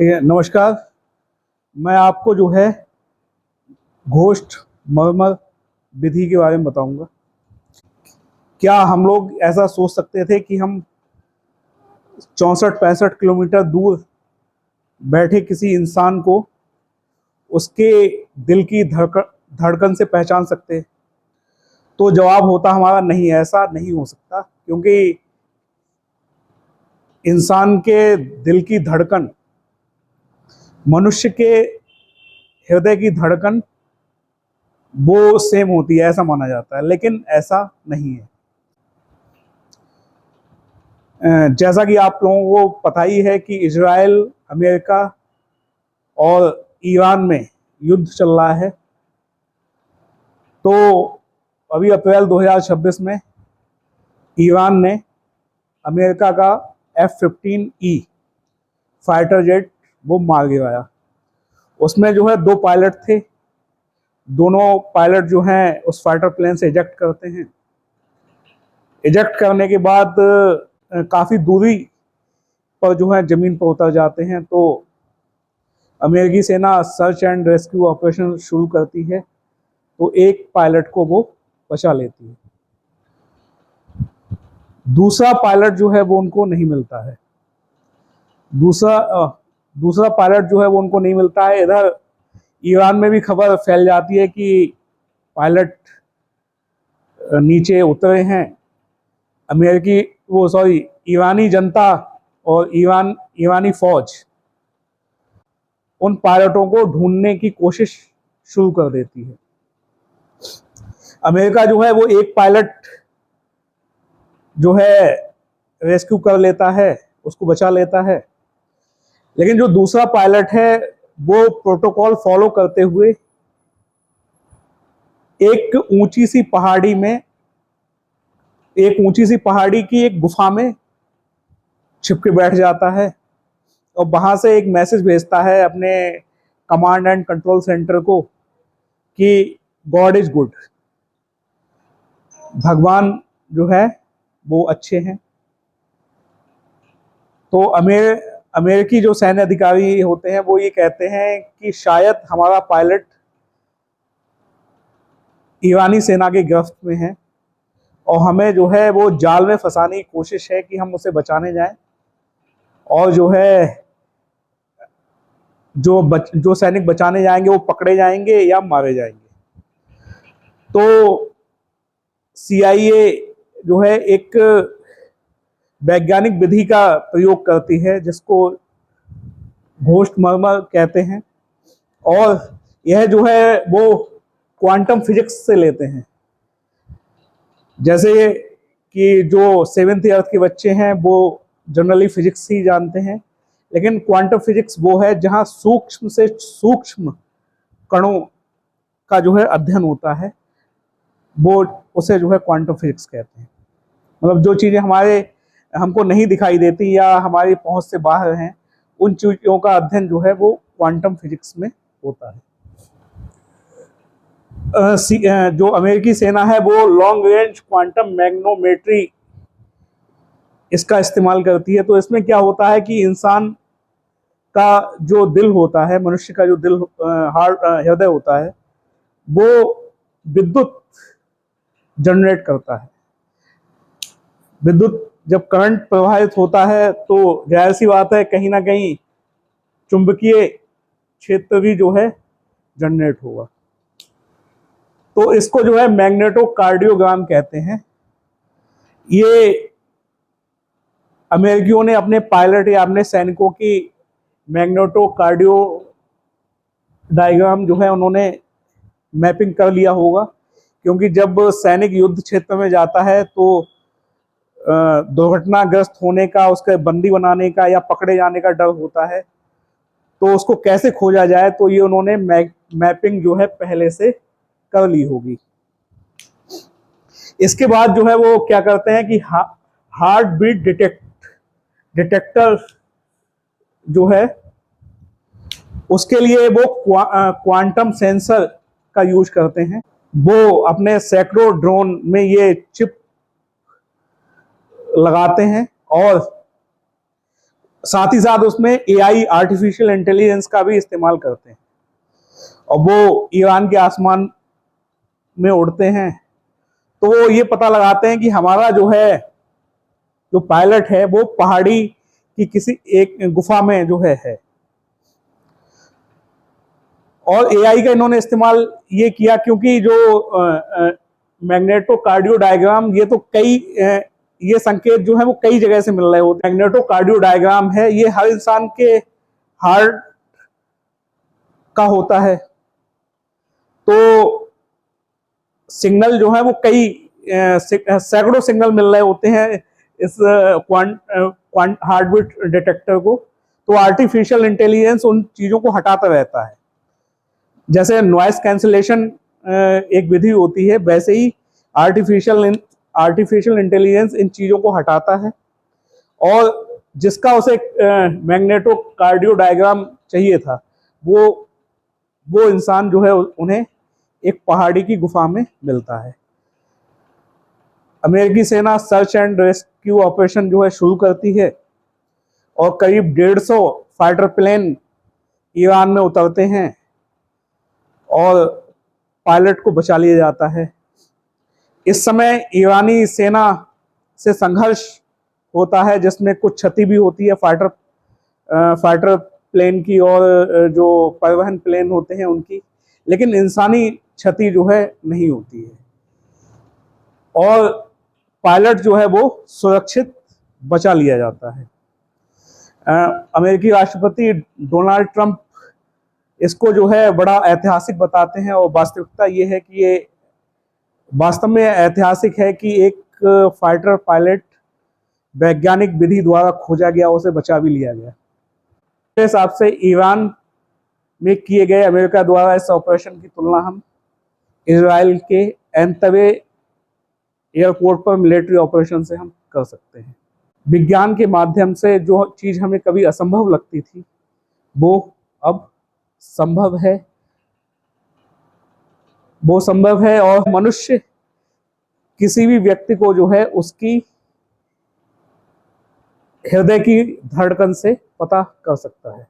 नमस्कार। मैं आपको जो है घोस्ट मरमर विधि के बारे में बताऊंगा। क्या हम लोग ऐसा सोच सकते थे कि हम 64-65 किलोमीटर दूर बैठे किसी इंसान को उसके दिल की धड़कन से पहचान सकते? तो जवाब होता हमारा नहीं, ऐसा नहीं हो सकता, क्योंकि इंसान के दिल की धड़कन मनुष्य के हृदय की धड़कन वो सेम होती है, ऐसा माना जाता है, लेकिन ऐसा नहीं है। जैसा कि आप लोगों को पता ही है कि इजराइल, अमेरिका और ईरान में युद्ध चल रहा है। तो अभी अप्रैल 2026 में ईरान ने अमेरिका का F-15E फाइटर जेट वो मार गिराया। उसमें जो है 2 पायलट थे। दोनों पायलट जो हैं उस फाइटर प्लेन से इजेक्ट करते हैं। इजेक्ट करने के बाद काफ़ी दूरी पर जो है ज़मीन पर उतर जाते हैं। तो अमेरिकी सेना सर्च एंड रेस्क्यू ऑपरेशन शुरू करती है। तो एक पायलट को वो बचा लेती है। दूसरा पायलट जो है वो उनको नहीं मिलता है। दूसरा पायलट जो है वो उनको नहीं मिलता है। इधर ईरान में भी खबर फैल जाती है कि पायलट नीचे उतरे हैं। ईरानी जनता और ईरानी फौज उन पायलटों को ढूंढने की कोशिश शुरू कर देती है। अमेरिका जो है वो एक पायलट जो है रेस्क्यू कर लेता है, उसको बचा लेता है। लेकिन जो दूसरा पायलट है वो प्रोटोकॉल फॉलो करते हुए एक ऊंची सी पहाड़ी की एक गुफा में छिप के बैठ जाता है और वहां से एक मैसेज भेजता है अपने कमांड एंड कंट्रोल सेंटर को कि गॉड इज गुड, भगवान जो है वो अच्छे हैं। तो अमेरिकी जो सैन्य अधिकारी होते हैं वो ये कहते हैं कि शायद हमारा पायलट ईरानी सेना के गिरफ्त में है और हमें जो है वो जाल में फंसाने की कोशिश है कि हम उसे बचाने जाएं, और जो है जो सैनिक बचाने जाएंगे वो पकड़े जाएंगे या मारे जाएंगे। तो CIA जो है एक वैज्ञानिक विधि का प्रयोग करती है जिसको घोस्ट मर्मर कहते हैं, और यह जो है वो क्वांटम फिजिक्स से लेते हैं। जैसे कि जो 7th अर्थ के बच्चे हैं वो जनरली फिजिक्स ही जानते हैं, लेकिन क्वांटम फिजिक्स वो है जहां सूक्ष्म से सूक्ष्म कणों का जो है अध्ययन होता है, वो उसे जो है क्वांटम फिजिक्स कहते हैं। मतलब जो चीज़ें हमको नहीं दिखाई देती या हमारी पहुंच से बाहर हैं, उन चीज़ों का अध्ययन जो है वो क्वांटम फिजिक्स में होता है। जो अमेरिकी सेना है वो लॉन्ग रेंज क्वांटम मैग्नोमेट्री इसका इस्तेमाल करती है। तो इसमें क्या होता है कि इंसान का जो दिल होता है, मनुष्य का जो दिल हृदय होता है, वो विद्युत जनरेट करता है। विद्युत जब करंट प्रवाहित होता है तो जाहिर सी बात है कहीं ना कहीं चुंबकीय क्षेत्र भी जो है जनरेट होगा। तो इसको जो है मैग्नेटोकार्डियोग्राम कहते हैं। ये अमेरिकियों ने अपने पायलट या अपने सैनिकों की मैग्नेटोकार्डियो डायग्राम जो है उन्होंने मैपिंग कर लिया होगा, क्योंकि जब सैनिक युद्ध क्षेत्र में जाता है तो दुर्घटनाग्रस्त होने का, उसके बंदी बनाने का या पकड़े जाने का डर होता है। तो उसको कैसे खोजा जाए, तो ये उन्होंने मैपिंग जो है पहले से कर ली होगी। इसके बाद जो है वो क्या करते हैं कि हार्ट बीट डिटेक्टर जो है उसके लिए वो क्वांटम सेंसर का यूज करते हैं। वो अपने सैकड़ों ड्रोन में ये चिप लगाते हैं और साथ ही साथ उसमें एआई, आर्टिफिशियल इंटेलिजेंस का भी इस्तेमाल करते हैं। और वो ईरान के आसमान में उड़ते हैं, तो वो ये पता लगाते हैं कि हमारा जो पायलट है वो पहाड़ी की किसी एक गुफा में है। और एआई का इन्होंने इस्तेमाल ये किया क्योंकि जो मैग्नेटोकार्डियो डायग्राम, ये तो कई ये संकेत जो है वो कई जगह से मिल रहे होते हैं। मैग्नेटोकार्डियो डायग्राम है, ये हर इंसान के हार्ट का होता है। तो सिग्नल जो है वो कई सैकड़ों सिग्नल मिल रहे होते हैं इस हार्टबीट डिटेक्टर को। तो आर्टिफिशियल इंटेलिजेंस उन चीजों को हटाता रहता है। जैसे नॉइस कैंसिलेशन एक विधि होती है, वैसे ही आर्टिफिशियल इंटेलिजेंस इन चीजों को हटाता है। और जिसका उसे मैग्नेटोकार्डियो डायग्राम चाहिए था, वो इंसान जो है उन्हें एक पहाड़ी की गुफा में मिलता है। अमेरिकी सेना सर्च एंड रेस्क्यू ऑपरेशन जो है शुरू करती है और करीब 150 फाइटर प्लेन ईरान में उतरते हैं और पायलट को बचा लिया जाता है। इस समय ईरानी सेना से संघर्ष होता है, जिसमें कुछ क्षति भी होती है फाइटर प्लेन की और जो परिवहन प्लेन होते हैं उनकी, लेकिन इंसानी क्षति जो है नहीं होती है और पायलट जो है वो सुरक्षित बचा लिया जाता है। अमेरिकी राष्ट्रपति डोनाल्ड ट्रंप इसको जो है बड़ा ऐतिहासिक बताते हैं और वास्तविकता ये है कि ये वास्तव में ऐतिहासिक है कि एक फाइटर पायलट वैज्ञानिक विधि द्वारा खोजा गया, उसे बचा भी लिया गया। मेरे हिसाब से ईरान में किए गए अमेरिका द्वारा इस ऑपरेशन की तुलना हम इजराइल के एंतबे एयरपोर्ट पर मिलिट्री ऑपरेशन से हम कर सकते हैं। विज्ञान के माध्यम से जो चीज हमें कभी असंभव लगती थी वो अब संभव है, और मनुष्य किसी भी व्यक्ति को जो है उसकी हृदय की धड़कन से पता कर सकता है।